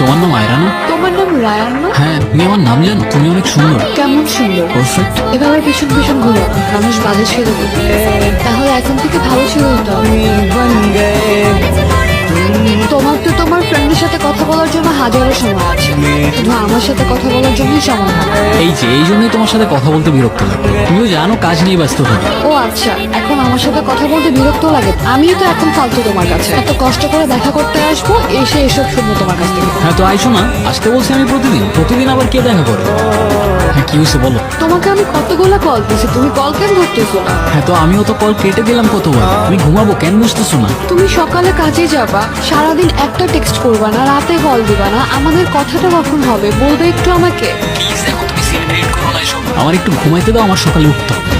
তোমার নাম আয়রা না? তোমার নাম রায়ান না? হ্যাঁ, তুমি আমার নাম জানো? তুমি অনেক সুন্দর। কেমন সুন্দর? পারফেক্ট। এভাবে ভীষণ ভীষণ ঘুরো না, মানুষ বাজে ছেড়ে দেবে। তাহলে এখন থেকে ভালো ছিল তো। তোমার তো তোমার ফ্রেন্ডের সাথে কথা বলার জন্য হাজারো সময় আছে, শুধু আমার সাথে কথা বলার জন্যই সময় হয় না। এই জন্যই তোমার সাথে কথা বলতে বিরক্ত লাগে। তুমিও জানো কাজ নিয়ে ব্যস্ত থাকি। ও আচ্ছা, এখন আমার সাথে কথা বলতে বিরক্ত লাগে? আমিও তো এখন ফালতু তোমার কাছে। এত কষ্ট করে দেখা করতে আসবো, এসে এসব শুনবো তোমার কাছ থেকে। হ্যাঁ তো আইসো না, আসতে বলছি আমি প্রতিদিন আবার কে দেখা করে? হ্যাঁ কি হয়েছে বলো। তোমাকে আমি কতগুলো কল দিছি, তুমি কল কেন ধরতেছো না? হ্যাঁ তো আমিও তো কল কেটে দিলাম কতবার। তুমি ঘুমাবো কেন বুঝতেছো না? তুমি সকালে কাজে যাবা, সারাদিন একটা টেক্সট করবা না, রাতে কল দিবা না, আমাদের কথাটা কখন হবে বলবে একটু আমাকে। প্লিজ দেখো তুমি সিন ক্রিয়েট করো না এসব। আমার একটু ঘুমাইতে দাও, আমার সকালে উঠতে হবে।